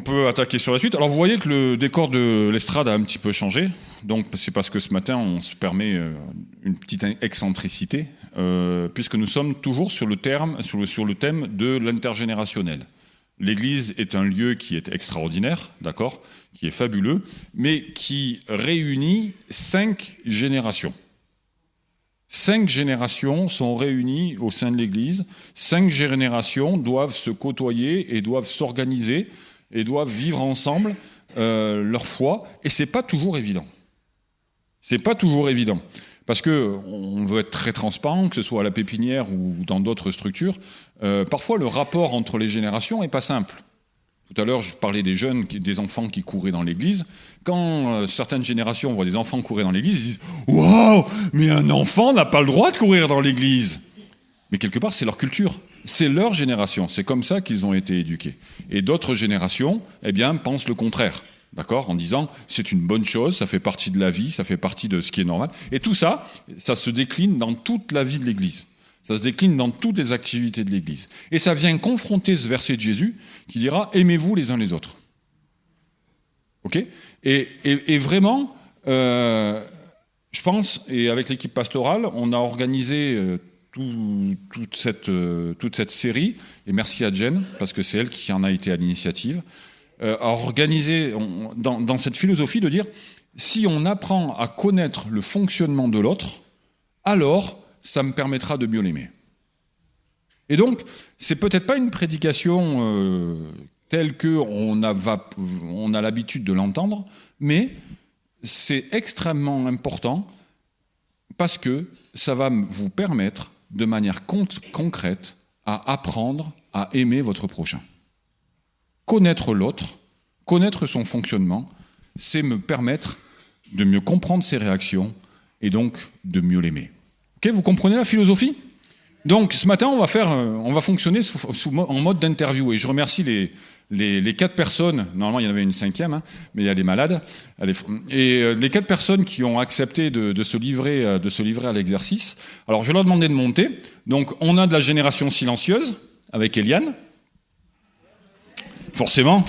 peut attaquer sur la suite. Alors vous voyez que le décor de l'estrade a un petit peu changé. Donc c'est parce que ce matin on se permet une petite excentricité, puisque nous sommes toujours sur le thème de l'intergénérationnel. L'Église est un lieu qui est extraordinaire, d'accord, qui est fabuleux, mais qui réunit 5 générations. 5 générations sont réunies au sein de l'Église. 5 générations doivent se côtoyer et doivent s'organiser et doivent vivre ensemble leur foi. Et c'est pas toujours évident. C'est pas toujours évident. Parce qu'on veut être très transparent, que ce soit à la pépinière ou dans d'autres structures. Parfois, le rapport entre les générations n'est pas simple. Tout à l'heure, je parlais des jeunes, des enfants qui couraient dans l'église. Quand certaines générations voient des enfants courir dans l'église, ils disent « Waouh, mais un enfant n'a pas le droit de courir dans l'église !» Mais quelque part, c'est leur culture. C'est leur génération. C'est comme ça qu'ils ont été éduqués. Et d'autres générations, eh bien, pensent le contraire. D'accord ? En disant, c'est une bonne chose, ça fait partie de la vie, ça fait partie de ce qui est normal. Et tout ça, ça se décline dans toute la vie de l'Église. Ça se décline dans toutes les activités de l'Église. Et ça vient confronter ce verset de Jésus qui dira, aimez-vous les uns les autres. Ok ? Et vraiment, je pense, et avec l'équipe pastorale, on a organisé toute cette série, et merci à Jen, parce que c'est elle qui en a été à l'initiative, à organiser dans cette philosophie de dire si on apprend à connaître le fonctionnement de l'autre, alors ça me permettra de mieux l'aimer. Et donc, c'est peut-être pas une prédication telle qu'on a l'habitude de l'entendre, mais c'est extrêmement important parce que ça va vous permettre de manière concrète à apprendre à aimer votre prochain. Connaître l'autre, connaître son fonctionnement, c'est me permettre de mieux comprendre ses réactions et donc de mieux l'aimer. Ok, vous comprenez la philosophie ? Donc ce matin, on va fonctionner en mode d'interview. Et je remercie les 4 personnes, normalement il y en avait une 5e, mais il y a des malades, et les 4 personnes qui ont accepté de se livrer à l'exercice. Alors je leur ai demandé de monter. Donc on a de la génération silencieuse avec Eliane. Forcément.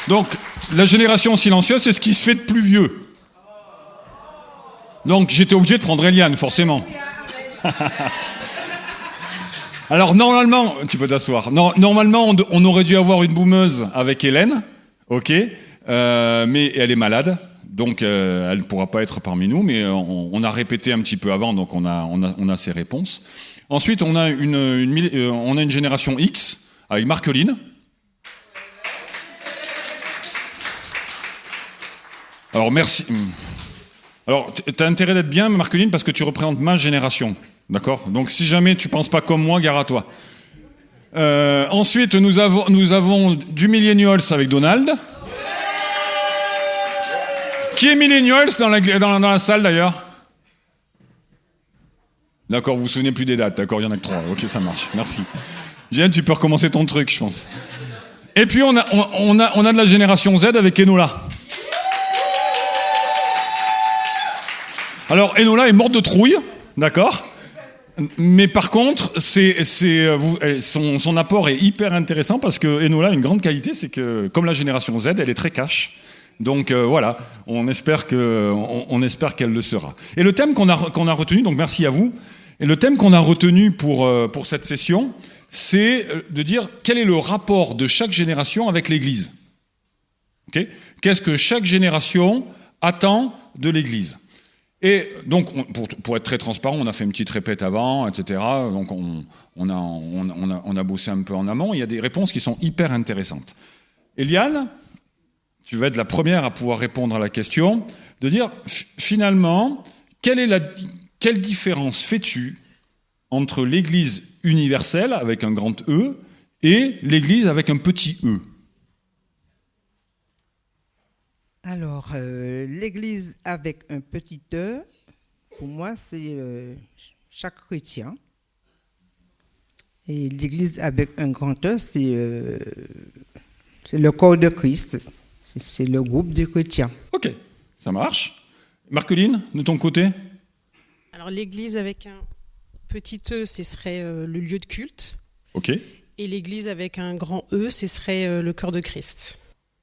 Donc, la génération silencieuse, c'est ce qui se fait de plus vieux. Donc, j'étais obligé de prendre Eliane, forcément. Alors, normalement, tu peux t'asseoir. Normalement, on aurait dû avoir une boumeuse avec Hélène, ok, mais elle est malade, donc elle ne pourra pas être parmi nous, mais on a répété un petit peu avant, donc on a ses réponses. Ensuite, on a une génération X, avec Marceline. Alors, merci. Alors, tu as intérêt d'être bien, Marceline, parce que tu représentes ma génération. D'accord ? Donc, si jamais tu ne penses pas comme moi, gare à toi. Ensuite, nous avons du Millennials avec Donald. Qui est Millennials dans la salle, d'ailleurs ? D'accord, vous vous souvenez plus des dates. D'accord, il y en a que 3. Ok, ça marche. Merci. Jeanne, tu peux recommencer ton truc, je pense. Et puis, on a de la génération Z avec Enola. Alors, Enola est morte de trouille, d'accord ? Mais par contre, son apport est hyper intéressant parce que Enola a une grande qualité, c'est que, comme la génération Z, elle est très cash. Donc voilà, on espère qu'elle le sera. Et le thème qu'on a retenu, donc merci à vous, et le thème qu'on a retenu pour cette session, c'est de dire quel est le rapport de chaque génération avec l'Église. Okay ? Qu'est-ce que chaque génération attend de l'Église ? Et donc, pour être très transparent, on a fait une petite répète avant, etc. Donc, on a bossé un peu en amont. Il y a des réponses qui sont hyper intéressantes. Eliane, tu vas être la première à pouvoir répondre à la question, de dire, finalement, quelle différence fais-tu entre l'Église universelle, avec un grand E, et l'Église avec un petit E ? Alors, l'Église avec un petit E, pour moi, c'est chaque chrétien. Et l'Église avec un grand E, c'est le corps de Christ. C'est le groupe des chrétiens. Ok, ça marche. Marceline, de ton côté ? Alors, l'Église avec un petit E, ce serait le lieu de culte. Ok. Et l'Église avec un grand E, ce serait le corps de Christ.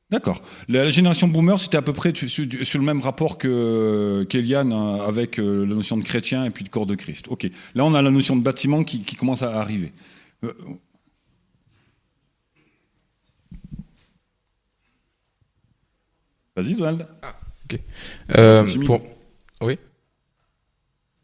D'accord. La génération boomer, c'était à peu près sur le même rapport qu'Eliane avec la notion de chrétien et puis de corps de Christ. Ok. Là, on a la notion de bâtiment qui commence à arriver. Vas-y, Donald. Ok. Oui.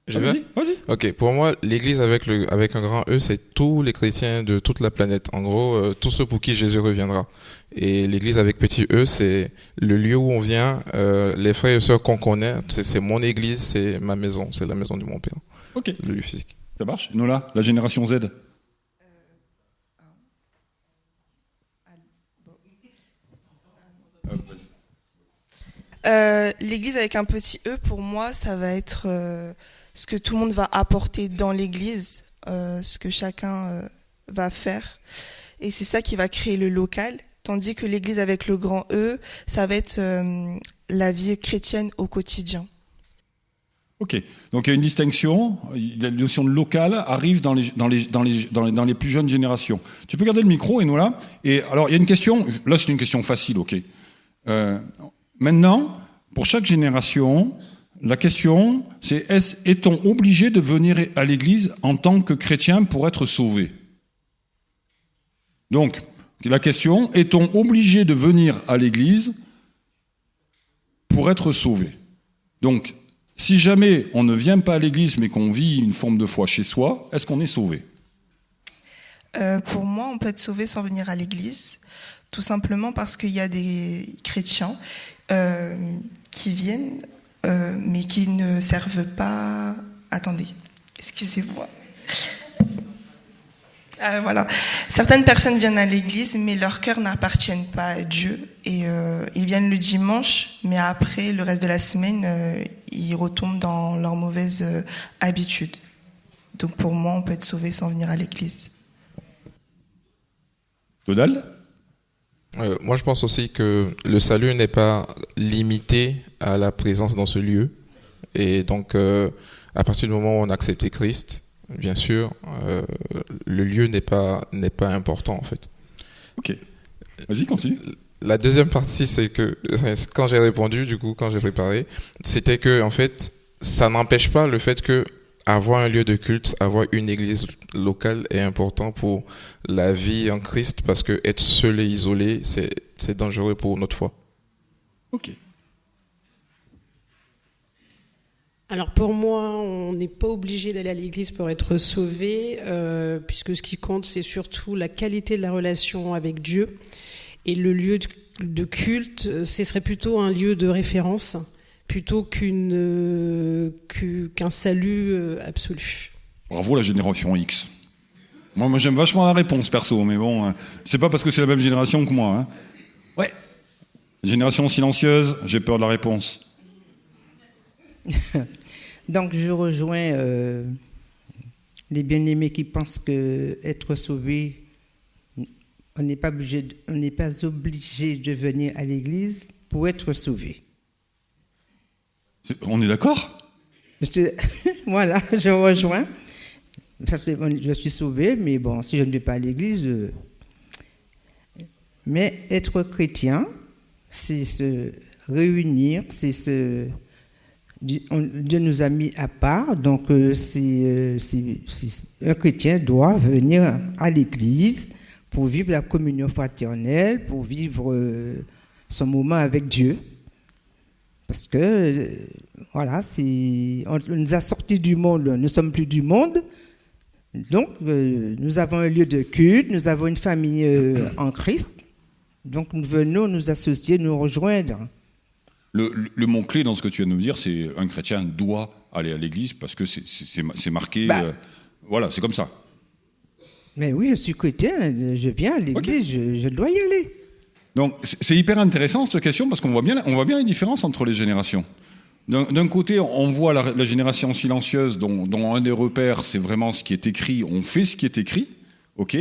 Vas-y. Ok, pour moi, l'Église avec un grand E, c'est tous les chrétiens de toute la planète. En gros, tous ceux pour qui Jésus reviendra. Et l'Église avec petit E, c'est le lieu où on vient, les frères et sœurs qu'on connaît. C'est mon Église, c'est ma maison, c'est la maison de mon Père. Ok. Le lieu physique. Ça marche. Nola, la génération Z. L'église avec un petit E, pour moi, ça va être ce que tout le monde va apporter dans l'église, ce que chacun va faire. Et c'est ça qui va créer le local. Tandis que l'église avec le grand E, ça va être la vie chrétienne au quotidien. Ok. Donc il y a une distinction. La notion de local arrive dans les plus jeunes générations. Tu peux garder le micro, Enola. Et alors il y a une question. Là, c'est une question facile. Ok. Maintenant, pour chaque génération, la question, c'est est-on obligé de venir à l'église en tant que chrétien pour être sauvé? Donc, la question, est-on obligé de venir à l'église pour être sauvé? Donc, si jamais on ne vient pas à l'église mais qu'on vit une forme de foi chez soi, est-ce qu'on est sauvé? Pour moi, on peut être sauvé sans venir à l'église, tout simplement parce qu'il y a des chrétiens qui viennent, mais qui ne servent pas... Attendez, excusez-moi. Voilà. Certaines personnes viennent à l'église, mais leur cœur n'appartient pas à Dieu. Et ils viennent le dimanche, mais après, le reste de la semaine, ils retombent dans leurs mauvaises habitudes. Donc pour moi, on peut être sauvé sans venir à l'église. Donald? Moi, je pense aussi que le salut n'est pas limité à la présence dans ce lieu. Et donc, à partir du moment où on a accepté Christ, bien sûr, le lieu n'est pas important, en fait. Ok. Vas-y, continue. La deuxième partie, c'est que, quand j'ai répondu, du coup, quand j'ai préparé, c'était que, en fait, ça n'empêche pas le fait que avoir un lieu de culte, avoir une église locale est important pour la vie en Christ, parce que être seul et isolé, c'est dangereux pour notre foi. Ok. Alors pour moi, on n'est pas obligé d'aller à l'église pour être sauvé, puisque ce qui compte, c'est surtout la qualité de la relation avec Dieu. Et le lieu de culte, ce serait plutôt un lieu de référence, plutôt qu'un salut absolu. Bravo la génération X. Moi j'aime vachement la réponse perso, mais bon, c'est pas parce que c'est la même génération que moi. Hein. Ouais. Génération silencieuse, j'ai peur de la réponse. Donc je rejoins les bien-aimés qui pensent que être sauvé, on n'est pas obligé de venir à l'église pour être sauvé. On est d'accord? Voilà, je rejoins. Je suis sauvé, mais bon, si je ne vais pas à l'église... Mais être chrétien, c'est se réunir, Dieu nous a mis à part, donc un chrétien doit venir à l'église pour vivre la communion fraternelle, pour vivre son moment avec Dieu. Parce que, voilà, on nous a sortis du monde, nous ne sommes plus du monde. Donc, nous avons un lieu de culte, nous avons une famille en Christ. Donc, nous venons nous associer, nous rejoindre. Le mot-clé dans ce que tu viens de nous dire, c'est un chrétien doit aller à l'église parce que c'est marqué. Voilà, c'est comme ça. Mais oui, je suis chrétien, je viens à l'église, okay. je dois y aller. Donc, c'est hyper intéressant cette question parce qu'on voit bien les différences entre les générations. D'un côté, on voit la génération silencieuse dont un des repères, c'est vraiment ce qui est écrit, on fait ce qui est écrit. Ok.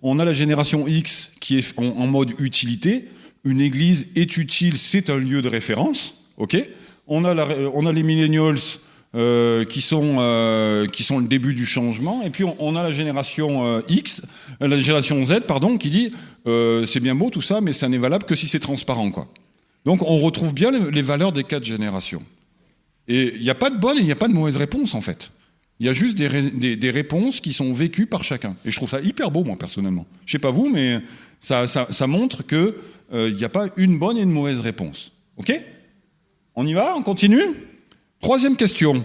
On a la génération X qui est en mode utilité. Une église est utile, c'est un lieu de référence. Ok. On a les millennials qui sont le début du changement. Et puis on a la génération la génération Z, pardon, qui dit c'est bien beau tout ça, mais ça n'est valable que si c'est transparent, quoi. Donc on retrouve bien les valeurs des 4 générations. Et il n'y a pas de bonne et il n'y a pas de mauvaise réponse, en fait. Il y a juste des réponses qui sont vécues par chacun. Et je trouve ça hyper beau, moi, personnellement. Je sais pas vous, mais ça montre que il n'y a pas une bonne et une mauvaise réponse. OK ? On y va ? On continue ? 3e question.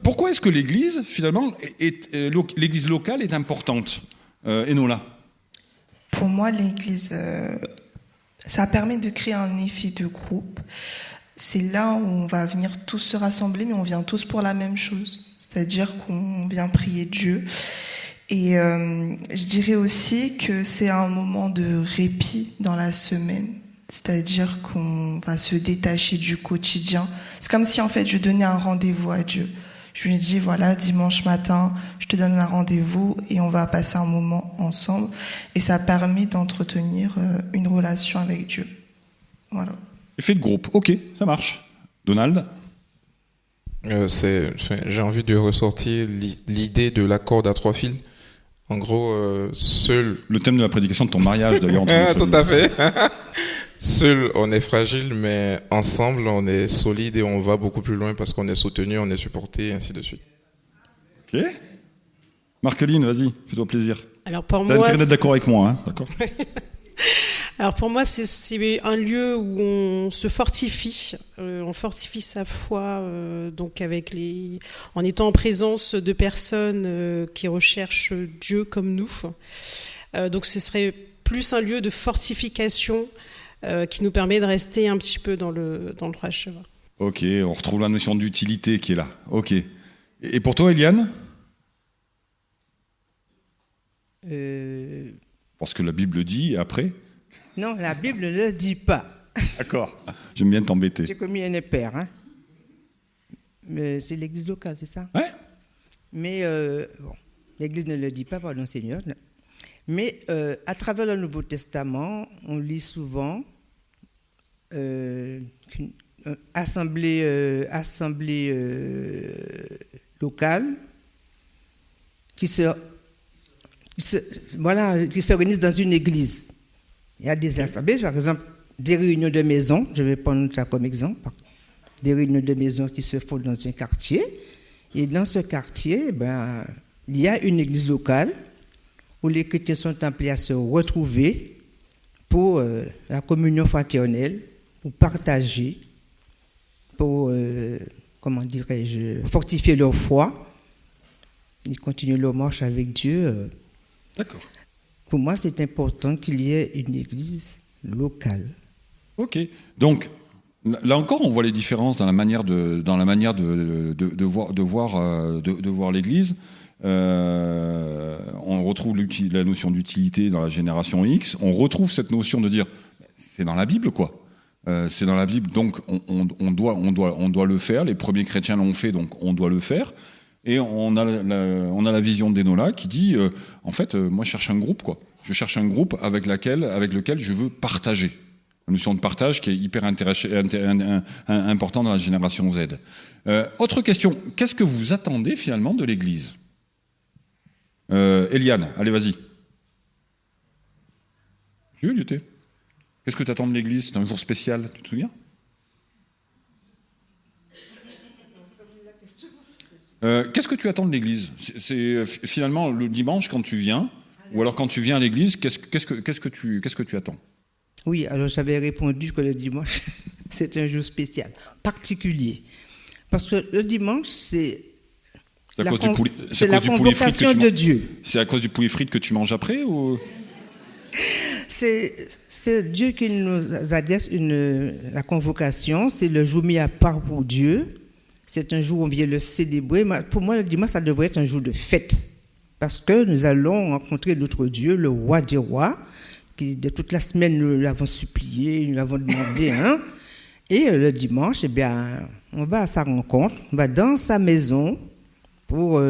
Pourquoi est-ce que l'Église, finalement, l'Église locale est importante, Enola ? Pour moi, l'Église, ça permet de créer un effet de groupe. C'est là où on va venir tous se rassembler, mais on vient tous pour la même chose. C'est-à-dire qu'on vient prier Dieu. Et je dirais aussi que c'est un moment de répit dans la semaine. C'est-à-dire qu'on va se détacher du quotidien. C'est comme si, en fait, je donnais un rendez-vous à Dieu. Je lui dis, voilà, dimanche matin, je te donne un rendez-vous et on va passer un moment ensemble. Et ça permet d'entretenir une relation avec Dieu. Voilà. Effet de groupe, ok, ça marche. Donald ? J'ai envie de ressortir l'idée de la corde à 3 fils. En gros, seul... Le thème de la prédication de ton mariage, d'ailleurs. Tout à fait. Seul, on est fragile, mais ensemble, on est solide et on va beaucoup plus loin parce qu'on est soutenu, on est supporté, et ainsi de suite. Ok. Marceline, vas-y, fais-toi plaisir. Alors pour T'as moi, intérêt d'être d'accord avec moi, hein, d'accord ? Alors pour moi, c'est un lieu où on se fortifie, on fortifie sa foi, donc en étant en présence de personnes qui recherchent Dieu comme nous. Donc ce serait plus un lieu de fortification qui nous permet de rester un petit peu dans le droit chemin. Ok, on retrouve la notion d'utilité qui est là. Ok. Et pour toi, Eliane ? Parce que la Bible dit, et après ? Non, la Bible ne le dit pas. D'accord, j'aime bien t'embêter. J'ai commis un impair. Hein. Mais c'est l'église locale, c'est ça ? Ouais. Mais bon, l'église ne le dit pas, pardon Seigneur. Mais à travers le Nouveau Testament, on lit souvent qu'une assemblée locale qui se réunissent dans une église. Il y a des assemblées, par exemple, des réunions de maison, je vais prendre ça comme exemple, des réunions de maison qui se font dans un quartier. Et dans ce quartier, il y a une église locale où les chrétiens sont appelés à se retrouver pour la communion fraternelle, pour partager, pour, fortifier leur foi et continuer leur marche avec Dieu. D'accord. Pour moi, c'est important qu'il y ait une église locale. Ok. Donc, là encore, on voit les différences dans la manière de voir l'Église. On retrouve la notion d'utilité dans la génération X. On retrouve cette notion de dire, c'est dans la Bible, quoi. C'est dans la Bible, donc on doit le faire. Les premiers chrétiens l'ont fait, donc on doit le faire. Et on a la vision d'Enola qui dit, en fait, moi je cherche un groupe, quoi. Je cherche un groupe avec lequel je veux partager. Une notion de partage qui est hyper important dans la génération Z. Autre question, qu'est-ce que vous attendez finalement de l'Église ? Eliane, allez, vas-y. Qu'est-ce que tu attends de l'Église ? C'est un jour spécial, tu te souviens ? Qu'est-ce que tu attends de l'Église ? C'est finalement le dimanche quand tu viens, ou alors quand tu viens à l'Église, qu'est-ce que tu attends ? Oui, alors j'avais répondu que le dimanche, c'est un jour spécial, particulier. Parce que le dimanche, c'est la convocation de Dieu. C'est à cause du poulet frites que tu manges après ou... C'est Dieu qui nous adresse la convocation, c'est le jour mis à part pour Dieu. C'est un jour où on vient le célébrer. Pour moi, le dimanche, ça devrait être un jour de fête. Parce que nous allons rencontrer notre Dieu, le roi des rois, qui de toute la semaine, nous l'avons supplié, nous l'avons demandé. Hein. Et le dimanche, on va à sa rencontre, on va dans sa maison pour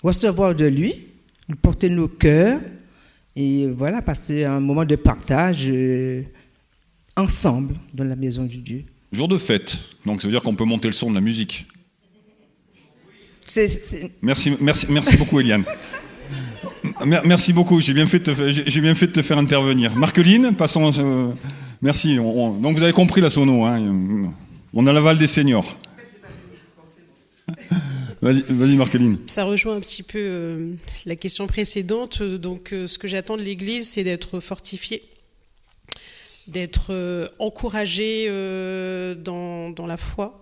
recevoir de lui, lui porter nos cœurs et passer un moment de partage ensemble dans la maison de Dieu. Jour de fête. Donc ça veut dire qu'on peut monter le son de la musique. Merci beaucoup, Eliane. Merci beaucoup, j'ai bien fait de te faire intervenir. Marceline, passons. Merci. Donc vous avez compris la sono. Hein. On a l'aval des seniors. Vas-y, Marceline. Ça rejoint un petit peu la question précédente. Donc, ce que j'attends de l'Église, c'est d'être fortifié, d'être encouragé dans la foi.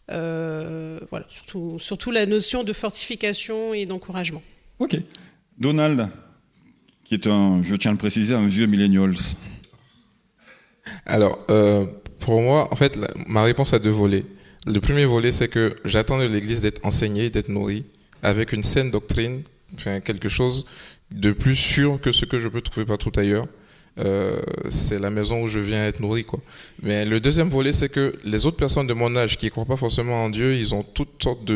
Voilà, surtout la notion de fortification et d'encouragement. Ok. Donald, qui est je tiens à le préciser, un vieux millennials. Alors, pour moi, en fait, ma réponse a deux volets. Le premier volet, c'est que j'attends de l'Église d'être enseignée, d'être nourrie, avec une saine doctrine, enfin, quelque chose de plus sûr que ce que je peux trouver partout ailleurs. C'est la maison où je viens être nourri, quoi. Mais le deuxième volet, c'est que les autres personnes de mon âge qui ne croient pas forcément en Dieu, ils ont toutes sortes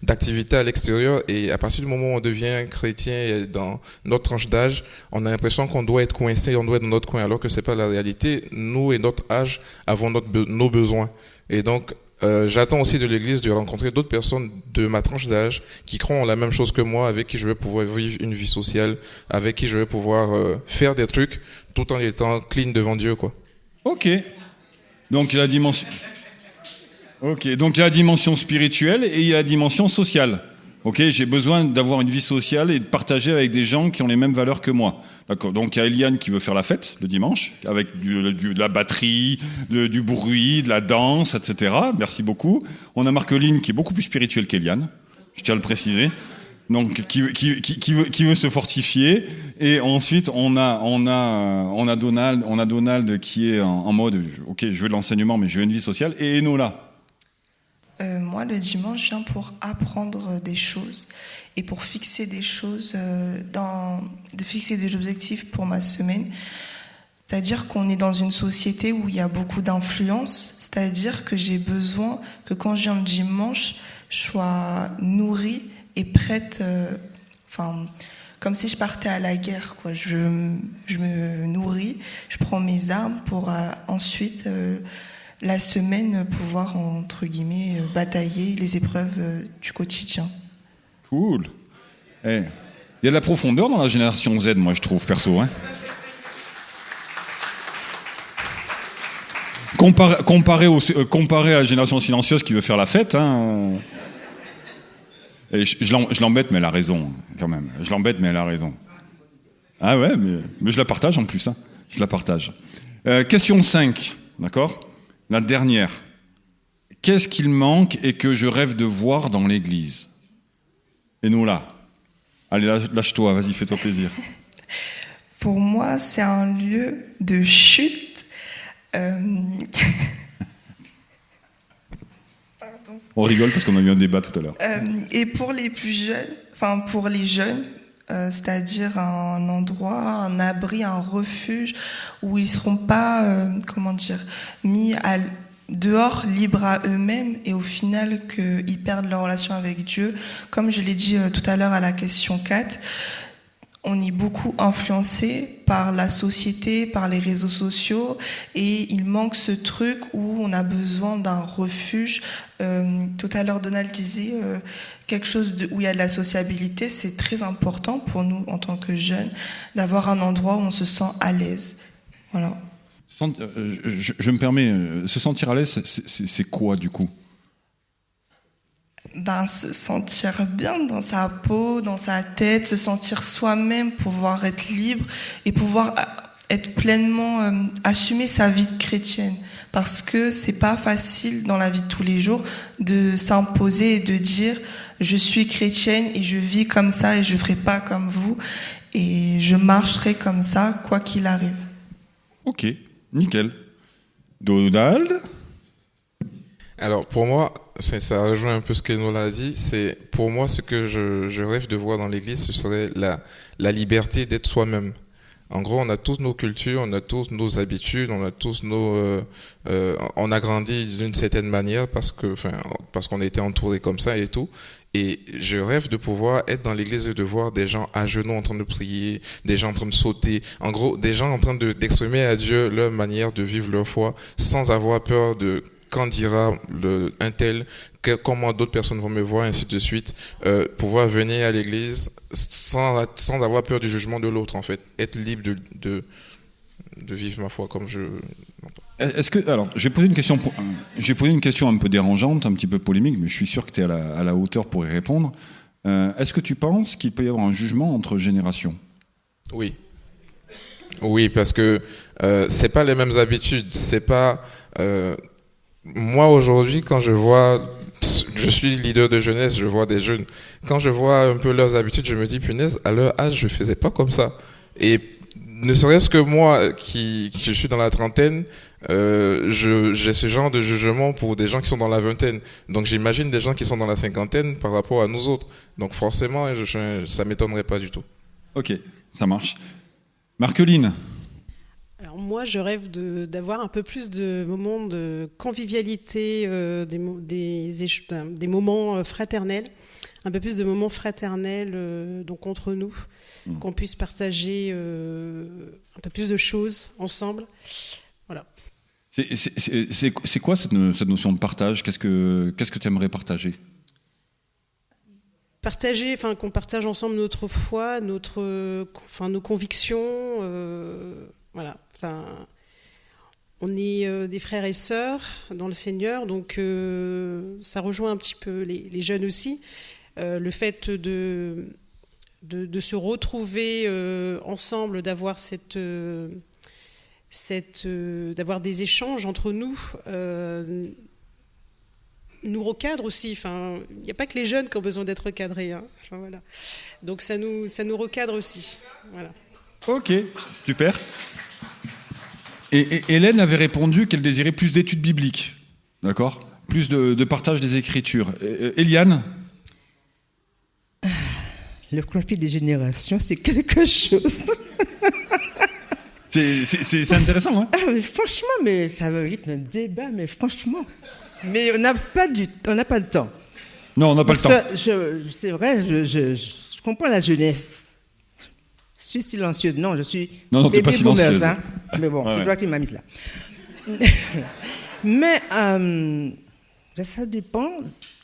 d'activités à l'extérieur, et à partir du moment où on devient chrétien dans notre tranche d'âge, on a l'impression qu'on doit être coincé, on doit être dans notre coin, alors que c'est pas la réalité. Nous et notre âge avons nos besoins. Et donc, j'attends aussi de l'Église de rencontrer d'autres personnes de ma tranche d'âge qui croient en la même chose que moi, avec qui je vais pouvoir vivre une vie sociale, avec qui je vais pouvoir faire des trucs tout en étant clean devant Dieu, quoi. Ok. Donc il y a la dimension spirituelle et il y a la dimension sociale. Ok, j'ai besoin d'avoir une vie sociale et de partager avec des gens qui ont les mêmes valeurs que moi. D'accord. Donc il y a Eliane qui veut faire la fête le dimanche avec de la batterie, du bruit, de la danse, etc. Merci beaucoup. On a Marceline qui est beaucoup plus spirituelle qu'Eliane. Je tiens à le préciser. Donc qui veut se fortifier. Et ensuite on a Donald qui est en mode ok, je veux de l'enseignement mais je veux une vie sociale. Et Enola. Moi, le dimanche, je viens pour apprendre des choses et pour fixer des choses, de fixer des objectifs pour ma semaine. C'est-à-dire qu'on est dans une société où il y a beaucoup d'influence. C'est-à-dire que j'ai besoin que quand je viens le dimanche, je sois nourrie et prête, comme si je partais à la guerre, quoi. Je me nourris, je prends mes armes pour ensuite... la semaine, pouvoir, entre guillemets, batailler les épreuves du quotidien. Cool. Il y a de la profondeur dans la génération Z, moi, je trouve, perso. Hein. Comparé à la génération silencieuse qui veut faire la fête, hein, et je l'embête, mais elle a raison, quand même. Je l'embête, mais elle a raison. Ah ouais, mais je la partage en plus. Hein. Je la partage. Question 5, d'accord ? La dernière. Qu'est-ce qu'il manque et que je rêve de voir dans l'Église ? Et nous là. Allez, lâche-toi, vas-y, fais-toi plaisir. Pour moi, c'est un lieu de chute. On rigole parce qu'on a eu un débat tout à l'heure. Et pour les plus jeunes, pour les jeunes, c'est-à-dire un endroit, un abri, un refuge où ils ne seront pas, mis dehors, libres à eux-mêmes, et au final qu'ils perdent leur relation avec Dieu. Comme je l'ai dit tout à l'heure à la question 4, on est beaucoup influencé par la société, par les réseaux sociaux, et il manque ce truc où on a besoin d'un refuge. Tout à l'heure, Donald disait quelque chose où il y a de la sociabilité. C'est très important pour nous, en tant que jeunes, d'avoir un endroit où on se sent à l'aise. Voilà. Je me permets, se sentir à l'aise, c'est quoi, du coup ? Se sentir bien dans sa peau, dans sa tête, se sentir soi-même, pouvoir être libre et pouvoir être pleinement, assumer sa vie de chrétienne. Parce que c'est pas facile dans la vie de tous les jours de s'imposer et de dire je suis chrétienne et je vis comme ça et je ferai pas comme vous et je marcherai comme ça quoi qu'il arrive. Ok, nickel. Donald ? Alors pour moi, ça rejoint un peu ce qu'Enola a dit. C'est pour moi ce que je rêve de voir dans l'Église, ce serait la liberté d'être soi-même. En gros, on a tous nos cultures, on a tous nos habitudes, on a tous on a grandi d'une certaine manière parce qu'on a été entouré comme ça et tout. Et je rêve de pouvoir être dans l'église et de voir des gens à genoux en train de prier, des gens en train de sauter. En gros, des gens en train d'exprimer à Dieu leur manière de vivre leur foi sans avoir peur de quand dira un tel, comment d'autres personnes vont me voir, ainsi de suite. Pouvoir venir à l'église sans avoir peur du jugement de l'autre, en fait. Être libre de vivre ma foi comme je l'entends. Est-ce que, alors, je vais poser une question un peu dérangeante, un petit peu polémique, mais je suis sûr que tu es à la hauteur pour y répondre. Est-ce que tu penses qu'il peut y avoir un jugement entre générations ? Oui. Oui, parce que c'est pas les mêmes habitudes. C'est pas... moi, aujourd'hui, quand je suis leader de jeunesse, je vois des jeunes. Quand je vois un peu leurs habitudes, je me dis, punaise, à leur âge, je faisais pas comme ça. Et ne serait-ce que moi, qui je suis dans la trentaine, j'ai ce genre de jugement pour des gens qui sont dans la vingtaine. Donc j'imagine des gens qui sont dans la cinquantaine par rapport à nous autres. Donc forcément, ça m'étonnerait pas du tout. Ok, ça marche. Marceline ? Alors moi, je rêve d'avoir un peu plus de moments de convivialité, des moments fraternels, un peu plus de moments fraternels donc entre nous, qu'on puisse partager un peu plus de choses ensemble. Voilà. C'est quoi cette notion de partage ? Qu'est-ce que tu aimerais partager ? Partager, qu'on partage ensemble notre foi, nos convictions, voilà. On est des frères et sœurs dans le Seigneur, donc ça rejoint un petit peu les jeunes aussi. Le fait de se retrouver ensemble, d'avoir d'avoir des échanges entre nous, nous recadre aussi. Il n'y a pas que les jeunes qui ont besoin d'être recadrés. Hein. Voilà. Donc ça nous recadre aussi. Voilà. Ok, super. Et Hélène avait répondu qu'elle désirait plus d'études bibliques, d'accord ? Plus de partage des Écritures. Eliane ? Le conflit des générations, c'est quelque chose. C'est intéressant, hein ? Mais franchement, mais ça va vite un débat, mais franchement. Mais on n'a pas de temps. Non, on n'a pas le temps. Parce que c'est vrai, je comprends la jeunesse. Je suis silencieuse. Non, je suis... Non, t'es pas silencieuse. Hein. Mais bon, c'est toi qui m'as mise là. Mais ça dépend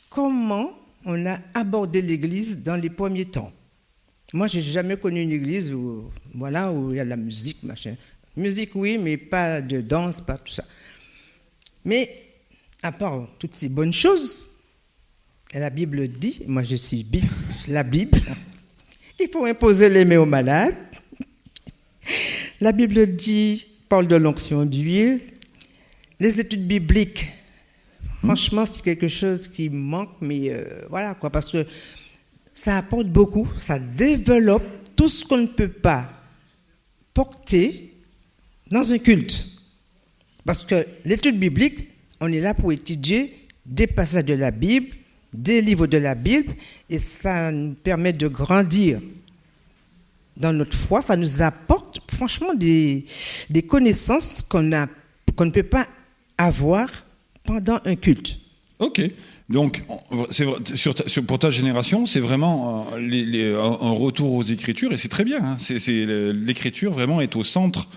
comment on a abordé l'Église dans les premiers temps. Moi, j'ai jamais connu une église où il y a de la musique, machin. Musique, oui, mais pas de danse, pas tout ça. Mais, à part toutes ces bonnes choses, la Bible dit, moi je suis la Bible, il faut imposer les mains aux malades. La Bible dit, parle de l'onction d'huile. Les études bibliques, franchement, c'est quelque chose qui manque, mais voilà quoi, parce que ça apporte beaucoup, ça développe tout ce qu'on ne peut pas porter dans un culte. Parce que l'étude biblique, on est là pour étudier des passages de la Bible, des livres de la Bible, et ça nous permet de grandir dans notre foi. Ça nous apporte franchement des connaissances qu'on ne peut pas avoir pendant un culte. Ok. Donc, c'est vrai, pour ta génération, c'est vraiment un retour aux Écritures, et c'est très bien. Hein. L'Écriture vraiment est au centre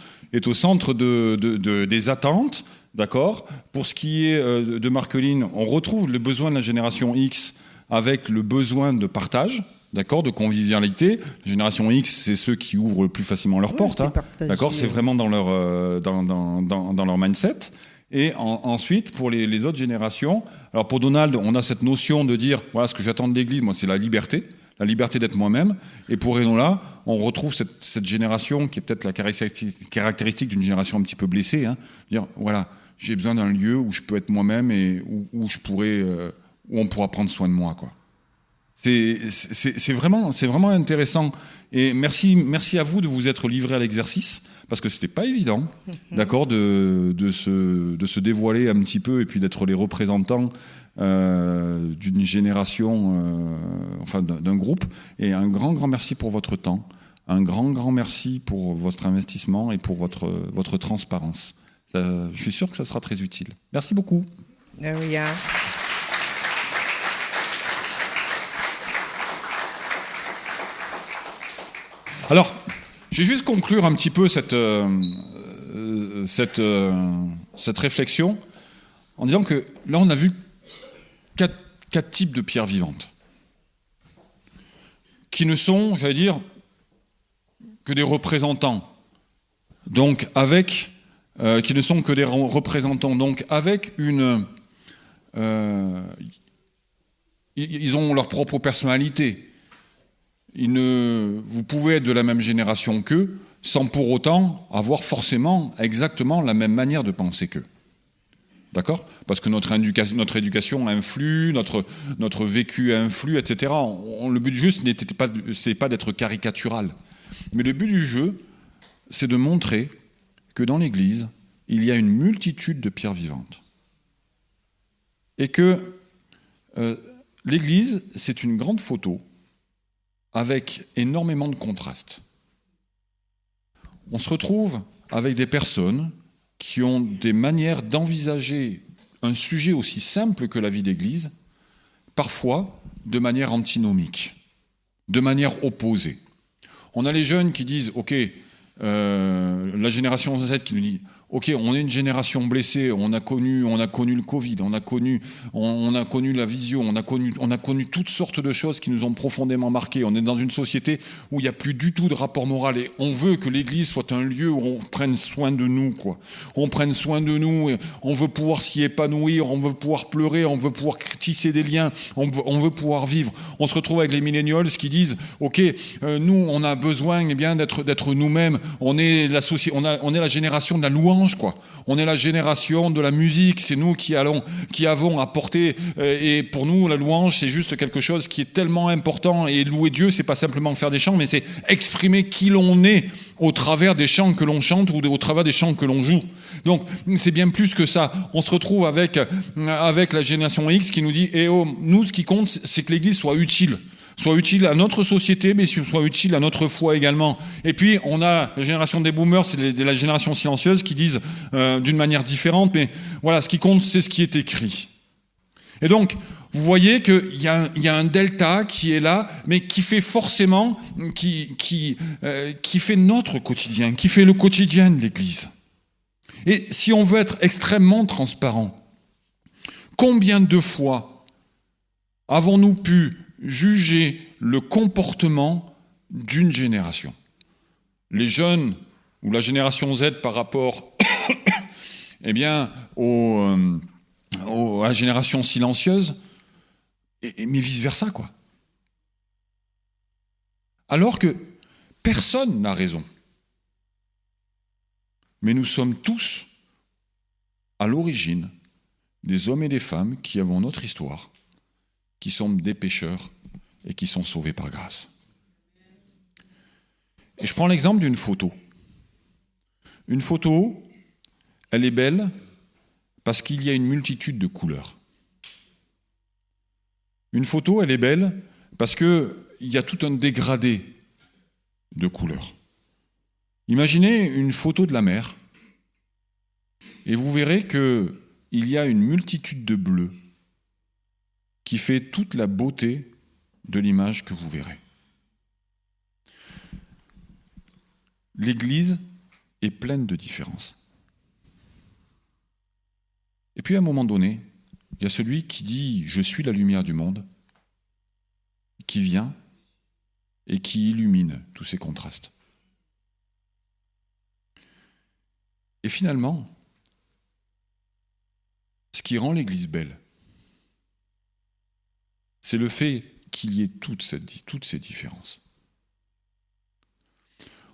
des attentes, d'accord. Pour ce qui est de Marceline, on retrouve le besoin de la génération X avec le besoin de partage, d'accord, de convivialité. La génération X, c'est ceux qui ouvrent le plus facilement leurs portes, hein, d'accord. C'est vraiment dans leur mindset. Et ensuite, pour les autres générations, alors pour Donald, on a cette notion de dire, voilà, ce que j'attends de l'Église, moi, c'est la liberté d'être moi-même. Et pour Enola, on retrouve cette génération qui est peut-être la caractéristique d'une génération un petit peu blessée, hein, dire, voilà, j'ai besoin d'un lieu où je peux être moi-même et où on pourra prendre soin de moi, quoi. C'est vraiment intéressant. Et merci à vous de vous être livré à l'exercice, parce que c'était pas évident, d'accord, de se dévoiler un petit peu et puis d'être les représentants d'une génération, d'un groupe. Et un grand merci pour votre temps. un grand merci pour votre investissement et pour votre transparence. Je suis sûr que ça sera très utile. Merci beaucoup. De rien. Alors, je vais juste conclure un petit peu cette réflexion en disant que là, on a vu quatre types de pierres vivantes qui ne sont, j'allais dire, que des représentants. Donc, qui ne sont que des représentants. Donc, avec une... ils ont leur propre personnalité. Vous pouvez être de la même génération qu'eux, sans pour autant avoir forcément exactement la même manière de penser qu'eux. D'accord ? Parce que notre éducation influe, notre vécu influe, etc. Le but du jeu, c'est pas d'être caricatural. Mais le but du jeu, c'est de montrer que dans l'Église, il y a une multitude de pierres vivantes. Et que l'Église, c'est une grande photo avec énormément de contrastes. On se retrouve avec des personnes qui ont des manières d'envisager un sujet aussi simple que la vie d'Église, parfois de manière antinomique, de manière opposée. On a les jeunes qui disent « Ok », la génération Z qui nous dit « Ok, on est une génération blessée, on a connu le Covid, on a connu la visio, on a connu toutes sortes de choses qui nous ont profondément marqués. On est dans une société où il n'y a plus du tout de rapport moral et on veut que l'Église soit un lieu où on prenne soin de nous, quoi. On prenne soin de nous, on veut pouvoir s'y épanouir, on veut pouvoir pleurer, on veut pouvoir tisser des liens, on veut pouvoir vivre. On se retrouve avec les millennials qui disent « Ok, nous, on a besoin d'être nous-mêmes. On est la génération de la louange. Quoi. On est la génération de la musique, c'est nous qui avons apporté, et pour nous la louange c'est juste quelque chose qui est tellement important, et louer Dieu c'est pas simplement faire des chants, mais c'est exprimer qui l'on est au travers des chants que l'on chante ou au travers des chants que l'on joue. Donc c'est bien plus que ça. On se retrouve avec la génération X qui nous dit nous ce qui compte c'est que l'Église soit utile à notre société, mais soit utile à notre foi également. Et puis, on a la génération des boomers, c'est la génération silencieuse qui disent d'une manière différente, mais voilà, ce qui compte, c'est ce qui est écrit. Et donc, vous voyez qu'il y a un delta qui est là, mais qui fait forcément, qui fait notre quotidien, qui fait le quotidien de l'Église. Et si on veut être extrêmement transparent, combien de fois avons-nous pu juger le comportement d'une génération? Les jeunes ou la génération Z par rapport à la génération silencieuse, mais vice-versa, quoi. Alors que personne n'a raison. Mais nous sommes tous à l'origine des hommes et des femmes qui avons notre histoire, qui sont des pécheurs et qui sont sauvés par grâce. Et je prends l'exemple d'une photo. Une photo, elle est belle parce qu'il y a une multitude de couleurs. Une photo, elle est belle parce qu'il y a tout un dégradé de couleurs. Imaginez une photo de la mer et vous verrez qu'il y a une multitude de bleus qui fait toute la beauté de l'image que vous verrez. L'Église est pleine de différences. Et puis à un moment donné, il y a celui qui dit « Je suis la lumière du monde », qui vient et qui illumine tous ces contrastes. Et finalement, ce qui rend l'Église belle, c'est le fait qu'il y ait toutes ces différences.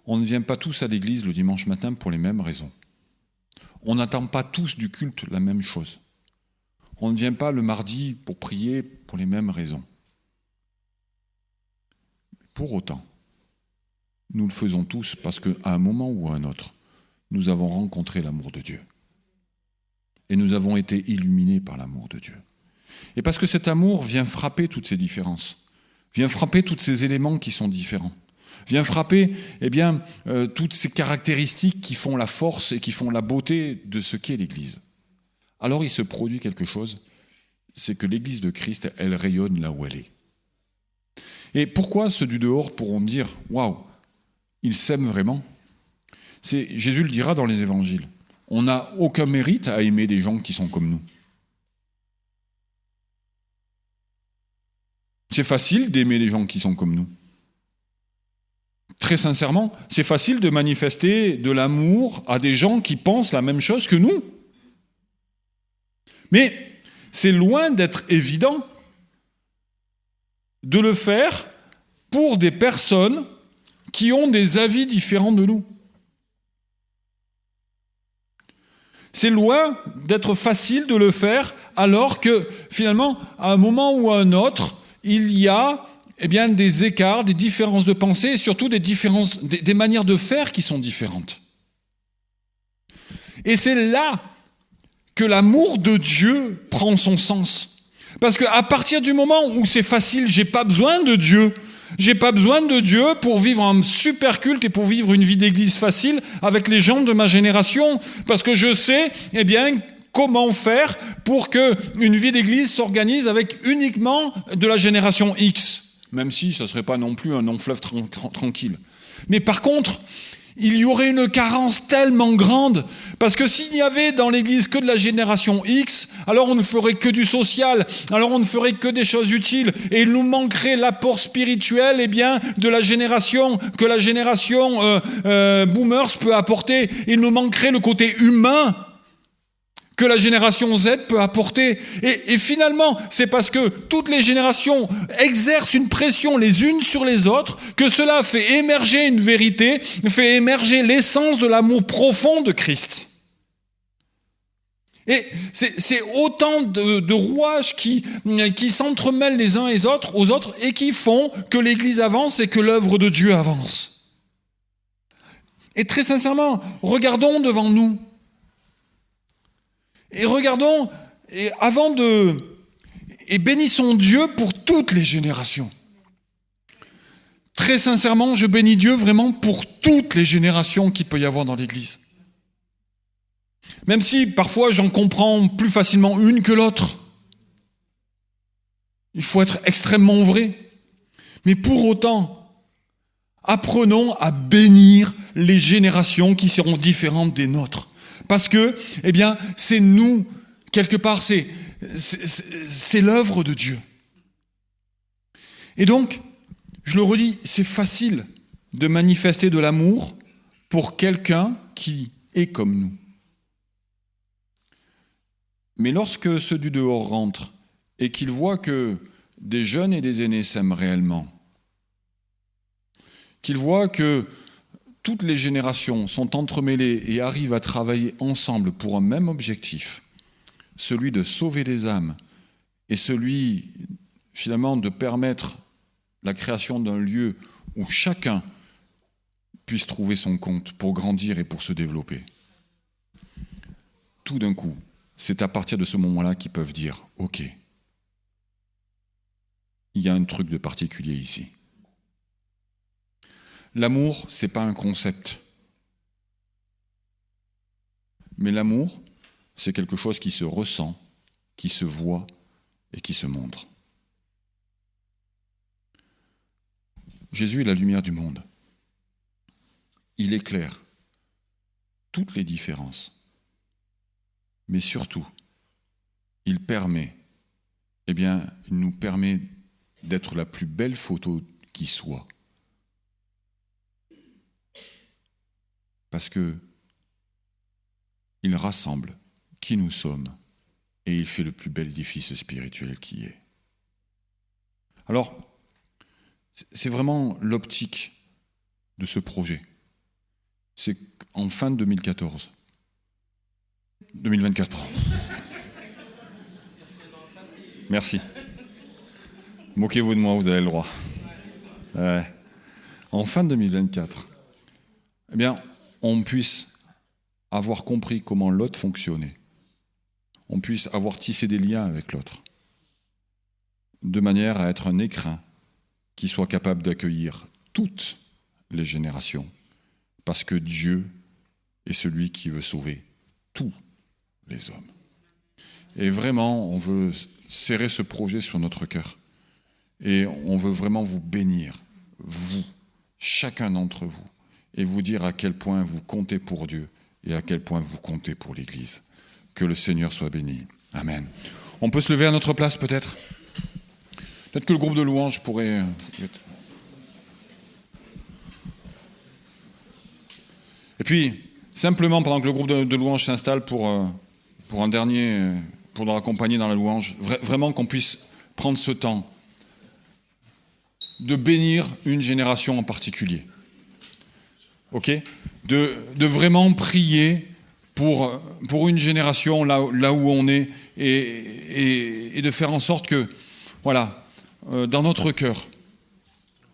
On ne vient pas tous à l'église le dimanche matin pour les mêmes raisons. On n'attend pas tous du culte la même chose. On ne vient pas le mardi pour prier pour les mêmes raisons. Pour autant, nous le faisons tous parce qu'à un moment ou à un autre, nous avons rencontré l'amour de Dieu. Et nous avons été illuminés par l'amour de Dieu. Et parce que cet amour vient frapper toutes ces différences, vient frapper tous ces éléments qui sont différents, vient frapper toutes ces caractéristiques qui font la force et qui font la beauté de ce qu'est l'Église. Alors il se produit quelque chose, c'est que l'Église de Christ, elle rayonne là où elle est. Et pourquoi ceux du dehors pourront dire « Waouh, ils s'aiment vraiment ?» Jésus le dira dans les évangiles. On n'a aucun mérite à aimer des gens qui sont comme nous. C'est facile d'aimer les gens qui sont comme nous. Très sincèrement, c'est facile de manifester de l'amour à des gens qui pensent la même chose que nous. Mais c'est loin d'être évident de le faire pour des personnes qui ont des avis différents de nous. C'est loin d'être facile de le faire alors que finalement, à un moment ou à un autre, il y a des écarts, des différences de pensée et surtout des manières de faire qui sont différentes. Et c'est là que l'amour de Dieu prend son sens. Parce qu'à partir du moment où c'est facile, j'ai pas besoin de Dieu. J'ai pas besoin de Dieu pour vivre un super culte et pour vivre une vie d'église facile avec les gens de ma génération. Parce que je sais, comment faire pour qu'une vie d'église s'organise avec uniquement de la génération X. Même si ça serait pas non plus un long fleuve tranquille. Mais par contre, il y aurait une carence tellement grande, parce que s'il y avait dans l'Église que de la génération X, alors on ne ferait que du social, alors on ne ferait que des choses utiles, et il nous manquerait l'apport spirituel de la génération, que la génération boomers peut apporter. Il nous manquerait le côté humain que la génération Z peut apporter. Et finalement, c'est parce que toutes les générations exercent une pression les unes sur les autres que cela fait émerger une vérité, fait émerger l'essence de l'amour profond de Christ. Et c'est autant de rouages qui s'entremêlent les uns aux autres et qui font que l'Église avance et que l'œuvre de Dieu avance. Et très sincèrement, regardons devant nous. Et regardons, et bénissons Dieu pour toutes les générations. Très sincèrement, je bénis Dieu vraiment pour toutes les générations qu'il peut y avoir dans l'Église. Même si parfois j'en comprends plus facilement une que l'autre. Il faut être extrêmement vrai. Mais pour autant, apprenons à bénir les générations qui seront différentes des nôtres. Parce que, c'est nous, quelque part, c'est l'œuvre de Dieu. Et donc, je le redis, c'est facile de manifester de l'amour pour quelqu'un qui est comme nous. Mais lorsque ceux du dehors rentrent et qu'ils voient que des jeunes et des aînés s'aiment réellement, qu'ils voient que toutes les générations sont entremêlées et arrivent à travailler ensemble pour un même objectif, celui de sauver des âmes et celui, finalement, de permettre la création d'un lieu où chacun puisse trouver son compte pour grandir et pour se développer. Tout d'un coup, c'est à partir de ce moment-là qu'ils peuvent dire « Ok, il y a un truc de particulier ici ». L'amour, ce n'est pas un concept. Mais l'amour, c'est quelque chose qui se ressent, qui se voit et qui se montre. Jésus est la lumière du monde. Il éclaire toutes les différences. Mais surtout, il nous permet d'être la plus belle photo qui soit. Parce que il rassemble qui nous sommes et il fait le plus bel édifice spirituel qui est. Alors, c'est vraiment l'optique de ce projet. C'est qu'en fin 2024, pardon. Merci. Moquez-vous de moi, vous avez le droit. En fin 2024, on puisse avoir compris comment l'autre fonctionnait. On puisse avoir tissé des liens avec l'autre. De manière à être un écrin qui soit capable d'accueillir toutes les générations, parce que Dieu est celui qui veut sauver tous les hommes. Et vraiment, on veut serrer ce projet sur notre cœur. Et on veut vraiment vous bénir, vous, chacun d'entre vous, et vous dire à quel point vous comptez pour Dieu et à quel point vous comptez pour l'Église. Que le Seigneur soit béni. Amen. On peut se lever à notre place peut-être ? Peut-être que le groupe de louanges pourrait... Et puis, simplement, pendant que le groupe de louanges s'installe pour un dernier, pour nous accompagner dans la louange, vraiment qu'on puisse prendre ce temps de bénir une génération en particulier. Ok ? De vraiment prier pour une génération là où on est et de faire en sorte que, voilà, dans notre cœur,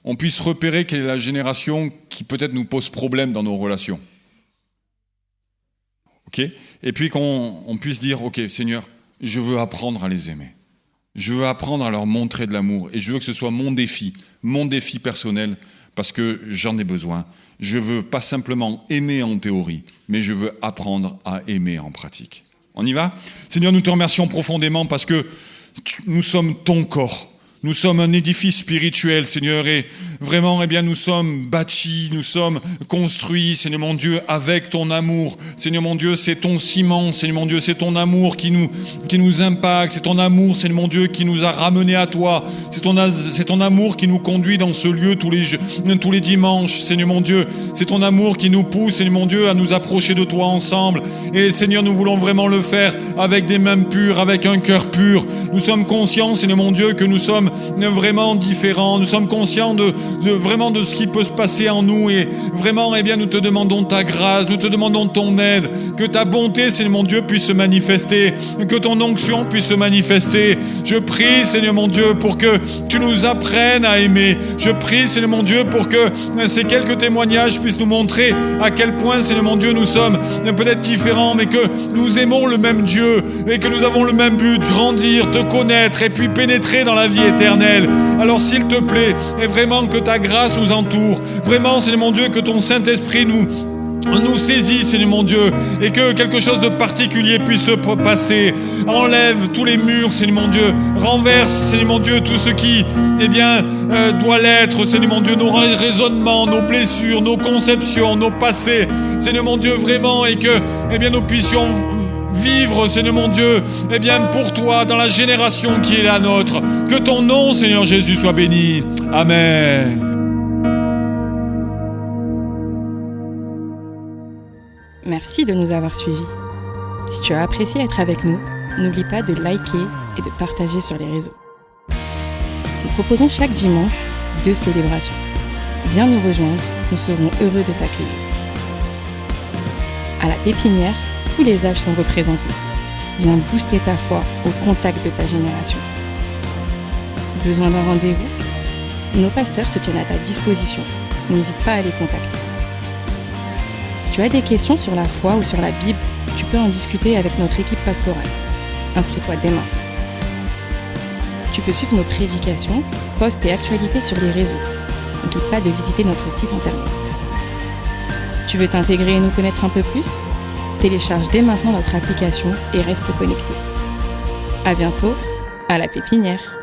on puisse repérer quelle est la génération qui peut-être nous pose problème dans nos relations. Ok ? Et puis qu'on puisse dire, ok, Seigneur, je veux apprendre à les aimer. Je veux apprendre à leur montrer de l'amour. Et je veux que ce soit mon défi personnel, parce que j'en ai besoin. Je veux pas simplement aimer en théorie, mais je veux apprendre à aimer en pratique. On y va ? Seigneur, nous te remercions profondément parce que nous sommes ton corps. Nous sommes un édifice spirituel, Seigneur, et vraiment, nous sommes bâtis, nous sommes construits, Seigneur mon Dieu, avec ton amour. Seigneur mon Dieu, c'est ton ciment, Seigneur mon Dieu, c'est ton amour qui nous impacte, c'est ton amour, Seigneur mon Dieu, qui nous a ramenés à toi. C'est ton amour qui nous conduit dans ce lieu tous les dimanches, Seigneur mon Dieu. C'est ton amour qui nous pousse, Seigneur mon Dieu, à nous approcher de toi ensemble. Et Seigneur, nous voulons vraiment le faire avec des mains pures, avec un cœur pur. Nous sommes conscients, Seigneur mon Dieu, que nous sommes vraiment différents. Nous sommes conscients de ce qui peut se passer en nous. Et vraiment, nous te demandons ta grâce, nous te demandons ton aide. Que ta bonté, Seigneur mon Dieu, puisse se manifester. Que ton onction puisse se manifester. Je prie, Seigneur mon Dieu, pour que tu nous apprennes à aimer. Je prie, Seigneur mon Dieu, pour que ces quelques témoignages puissent nous montrer à quel point, Seigneur mon Dieu, nous sommes peut-être différents, mais que nous aimons le même Dieu et que nous avons le même but, grandir, te connaître et puis pénétrer dans la vie éternelle. Alors s'il te plaît, et vraiment que ta grâce nous entoure, vraiment, Seigneur mon Dieu, que ton Saint-Esprit nous saisit, Seigneur mon Dieu, et que quelque chose de particulier puisse se passer. Enlève tous les murs, Seigneur mon Dieu, renverse, Seigneur mon Dieu, tout ce qui, doit l'être, Seigneur mon Dieu, nos raisonnements, nos blessures, nos conceptions, nos passés, Seigneur mon Dieu, vraiment, et que, nous puissions vivre, Seigneur mon Dieu, pour toi, dans la génération qui est la nôtre. Que ton nom, Seigneur Jésus, soit béni. Amen. Merci de nous avoir suivis. Si tu as apprécié être avec nous, n'oublie pas de liker et de partager sur les réseaux. Nous proposons chaque dimanche 2 célébrations. Viens nous rejoindre, nous serons heureux de t'accueillir. À la Pépinière, tous les âges sont représentés. Viens booster ta foi au contact de ta génération. Besoin d'un rendez-vous ? Nos pasteurs se tiennent à ta disposition. N'hésite pas à les contacter. Si tu as des questions sur la foi ou sur la Bible, tu peux en discuter avec notre équipe pastorale. Inscris-toi dès maintenant. Tu peux suivre nos prédications, posts et actualités sur les réseaux. N'oublie pas de visiter notre site internet. Tu veux t'intégrer et nous connaître un peu plus ? Télécharge dès maintenant notre application et reste connecté. À bientôt, à la Pépinière.